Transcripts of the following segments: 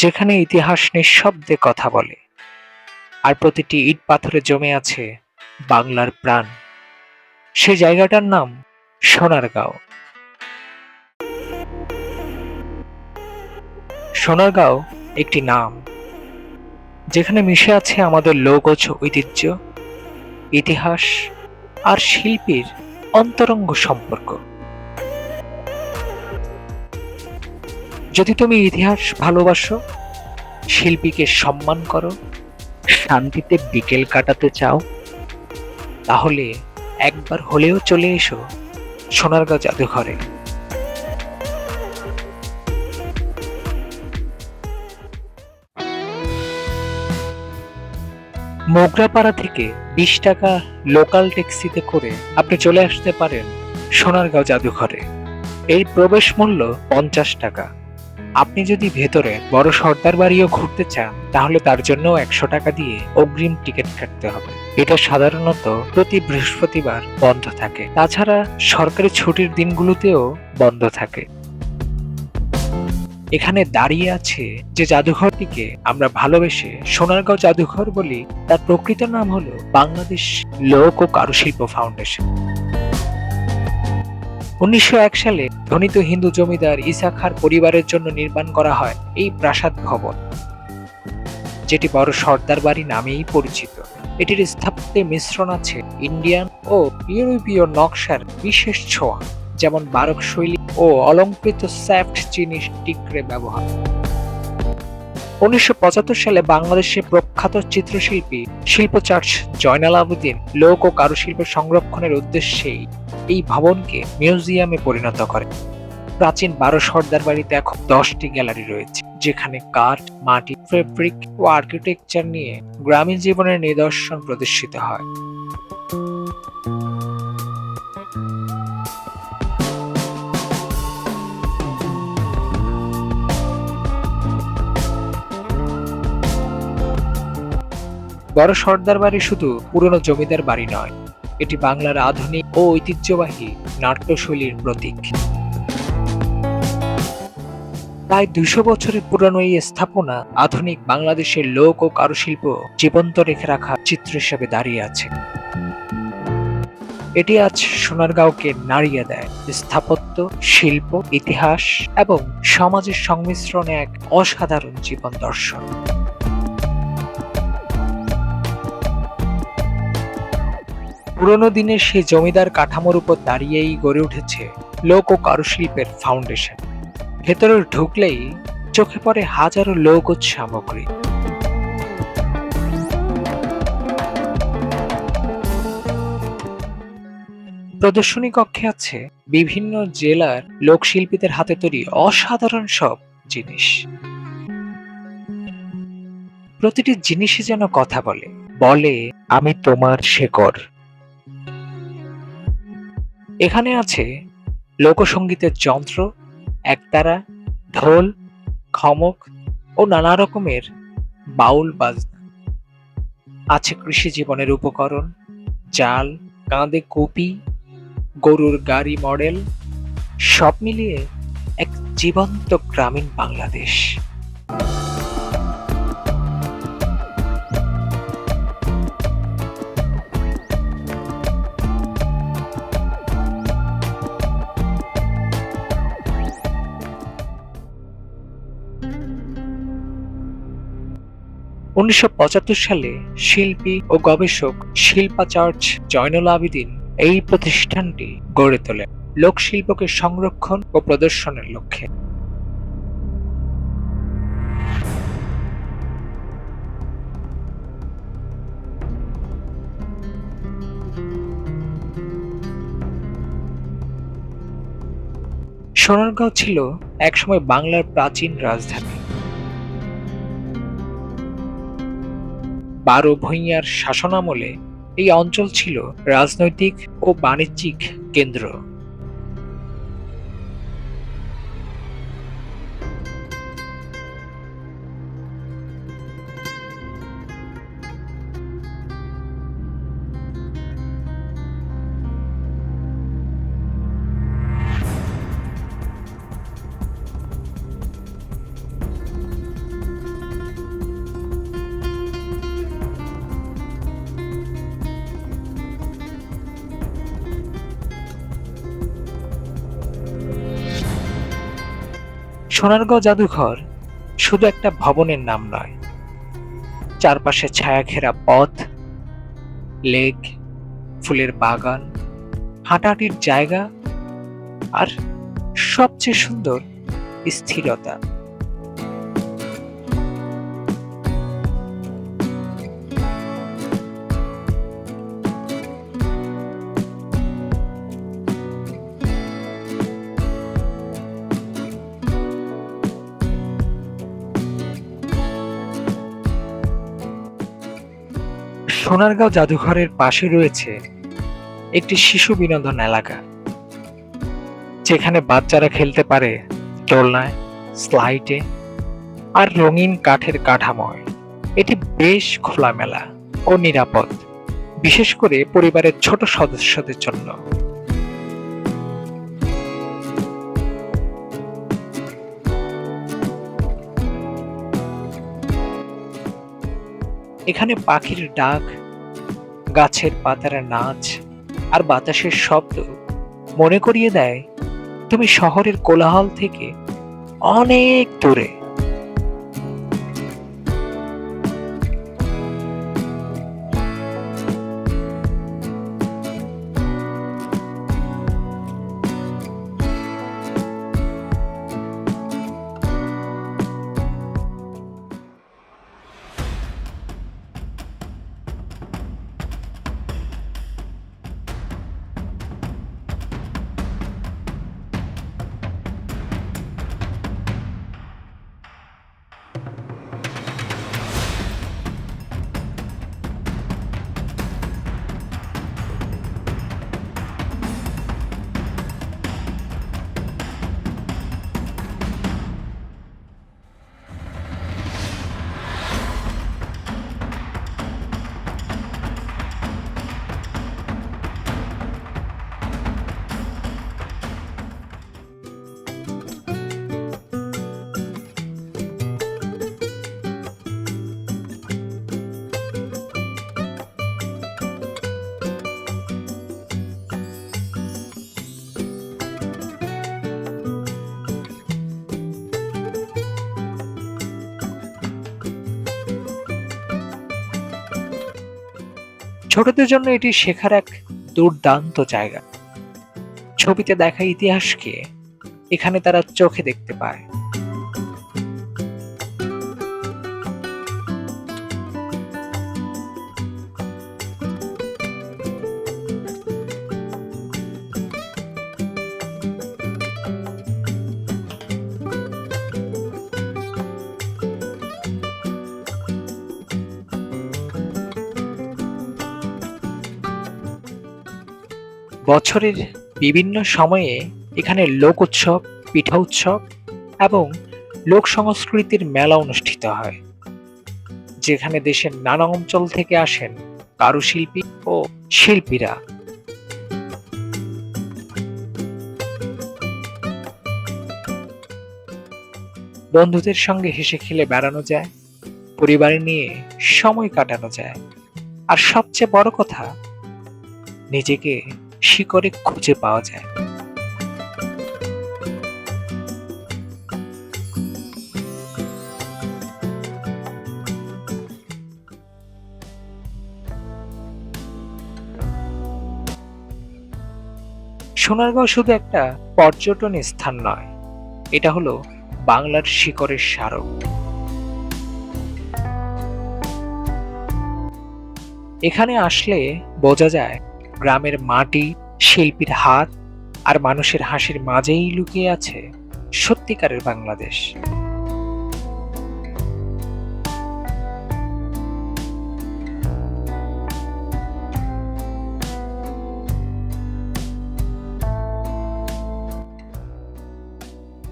যেখানে ইতিহাস নিঃশব্দে কথা বলে, আর প্রতিটি ইট পাথরে জমে আছে বাংলার প্রাণ। সে জায়গাটার নাম সোনারগাঁও। সোনারগাঁও একটি নাম যেখানে মিশে আছে আমাদের লোকজ ঐতিহ্য, ইতিহাস আর শিল্পীর অন্তরঙ্গ সম্পর্ক। যদি তুমি ইতিহাস ভালোবাসো, শিল্পীকে সম্মান করো, শান্তিতে বিকেল কাটাতে চাও, তাহলে একবার হলেও চলে এসো সোনারগাঁও জাদুঘরে। মোগরাপাড়া থেকে 20 টাকা লোকাল ট্যাক্সিতে করে আপনি চলে আসতে পারেন সোনারগাঁও জাদুঘরে। এর প্রবেশ মূল্য 50 টাকা। আপনি যদি ভেতরে বড় সর্দার বাড়িও ঘুরতে চান, তাহলে তার জন্য 100 টাকা দিয়ে অগ্রিম টিকিট কাটতে হবে। এটা সাধারণত প্রতি বৃহস্পতিবার বন্ধ থাকে। তাছাড়া সরকারি ছুটির দিনগুলোতেও বন্ধ থাকে। এখানে দাঁড়িয়ে আছে যে জাদুঘরটিকে আমরা ভালোবেসে সোনারগাঁও জাদুঘর বলি, তার প্রকৃত নাম হলো বাংলাদেশ লোক ও কারুশিল্প ফাউন্ডেশন। 1901 সালে ধনিত হিন্দু জমিদার ইসা খাঁর পরিবারের জন্য নির্মাণ করা হয় এই প্রাসাদ ভবন, যেটি বড় সর্দার বাড়ি নামেই পরিচিত। এটির স্থাপত্যে মিশ্রণ আছে ইন্ডিয়ান ও ইউরোপীয় নকশার বিশেষ ছোঁয়া, যেমন বারক শৈলী ও অলংকৃত স্যাফট জিনিস টিকরে ব্যবহার। 1975 সালে বাংলাদেশের প্রখ্যাত চিত্রশিল্পী শিল্পচার্জ জয়নাল আবেদিন লোক ও কারুশিল্প সংরক্ষণের উদ্দেশ্যেই এই ভবনকে মিউজিয়ামে পরিণত করে। প্রাচীন 12 সর্দার বাড়িতে এখন 10টি গ্যালারি রয়েছে, যেখানে কাঠ, মাটি, ফেব্রিক ও আর্কিটেকচার নিয়ে গ্রামীণ জীবনের নিদর্শন প্রদর্শিত হয়। বড় সর্দার বাড়ি শুধু পুরনো জমিদার বাড়ি নয়, এটি বাংলার আধুনিক ও ঐতিহ্যবাহী নাট্যশৈলীর প্রতীক। প্রায় 200 বছরের পুরনো এই স্থাপনা আধুনিক বাংলাদেশের লোক ও কারুশিল্প জীবন্ত রেখে রাখা চিত্র হিসেবে দাঁড়িয়ে আছে। এটি আজ সোনারগাঁওকে নাড়িয়ে দেয় স্থাপত্য, শিল্প, ইতিহাস এবং সমাজের সংমিশ্রণে এক অসাধারণ জীবন দর্শন। পুরনো দিনের সেই জমিদার কাঠামোর উপর দাঁড়িয়েই গড়ে উঠেছে লোক ও কারুশিল্পের ফাউন্ডেশন। ভেতরে ঢুকলেই চোখে পড়ে হাজারো লোকজ সামগ্রী। প্রদর্শনী কক্ষে আছে বিভিন্ন জেলার লোকশিল্পীদের হাতে তৈরি অসাধারণ সব জিনিস। প্রতিটি জিনিসই যেন কথা বলে, বলে আমি তোমার শেকড়। এখানে আছে লোকসঙ্গীতের যন্ত্র, একতারা, ঢোল, খমক ও নানা রকমের বাউল বাজনা। আছে কৃষি জীবনের উপকরণ, জাল, কাঁধে কুপি, গরুর গাড়ি মডেল, সব মিলিয়ে এক জীবন্ত গ্রামীণ বাংলাদেশ। উনিশশো সালে শিল্পী ও গবেষক শিল্পাচার্য জয়নুল আবেদিন এই প্রতিষ্ঠানটি গড়ে তোলেন লোকশিল্পকে সংরক্ষণ ও প্রদর্শনের লক্ষ্যে। সোনারগাঁও ছিল একসময় বাংলার প্রাচীন রাজধানী। 12 ভূঁইয়ার শাসনামলে এই অঞ্চল ছিল রাজনৈতিক ও বাণিজ্যিক কেন্দ্র। সোনারগাঁও জাদুঘর শুধু একটা ভবনের নাম নয়, চারপাশে ছায়াঘেরা পথ, লেক, ফুলের বাগান, হাঁটাহাঁটির জায়গা, আর সবচেয়ে সুন্দর স্থিরতা। সোনারগাঁও জাদুঘরের পাশে রয়েছে একটি শিশু বিনোদন এলাকা, যেখানে বাচ্চারা খেলতে পারে দোলনায়, স্লাইডে আর রঙিন কাঠের কাঠামোয়। এটি বেশ খোলামেলা ও নিরাপদ, বিশেষ করে পরিবারের ছোট সদস্যদের জন্য। এখানে পাখির ডাক, গাছের পাতার নাচ আর বাতাসের শব্দ মনে করিয়ে দেয় তুমি শহরের কোলাহল থেকে অনেক দূরে। ছোটদের জন্য এটি শেখার এক দুর্দান্ত জায়গা। ছবিতে দেখা ইতিহাসকে এখানে তারা চোখে দেখতে পায়। বছরের বিভিন্ন সময়ে এখানে লোক উৎসব, পিঠা উৎসব এবং লোক সংস্কৃতির মেলা অনুষ্ঠিত হয়, যেখানে দেশের নানা অঞ্চল থেকে আসেন কারুশিল্পী ও শিল্পীরা। বন্ধুদের সঙ্গে হেসে খেলে বেড়ানো যায়, পরিবার নিয়ে সময় কাটানো যায়, আর সবচেয়ে বড় কথা, নিজেকে শিকড়ে খুঁজে পাওয়া যায়। সোনারগাঁও শুধু একটা পর্যটন স্থান নয়, এটা হলো বাংলার শিকড়ের স্মারক। এখানে আসলে বোঝা যায় গ্রামের মাটি, শিল্পীর হাত আর মানুষের হাসির মাঝেই লুকিয়ে আছে সত্যিকারের বাংলাদেশ।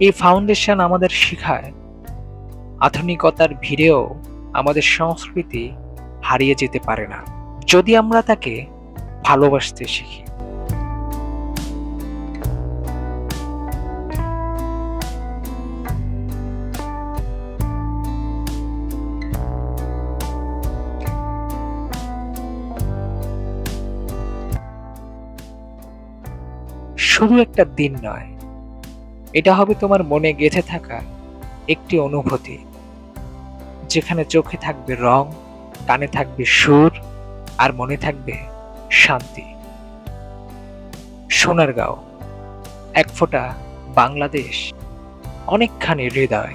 এই ফাউন্ডেশন আমাদের শেখায় আধুনিকতার ভিড়েও আমাদের সংস্কৃতি হারিয়ে যেতে পারে না, যদি আমরা তাকে ভালোবাসতে শিখি। শুধু একটা দিন নয়, এটা হবে তোমার মনে গেঁথে থাকা একটি অনুভূতি, যেখানে চোখে থাকবে রং, কানে থাকবে সুর, আর মনে থাকবে শান্তি। সোনারগাঁও, এক ফোঁটা বাংলাদেশ, অনেকখানি হৃদয়।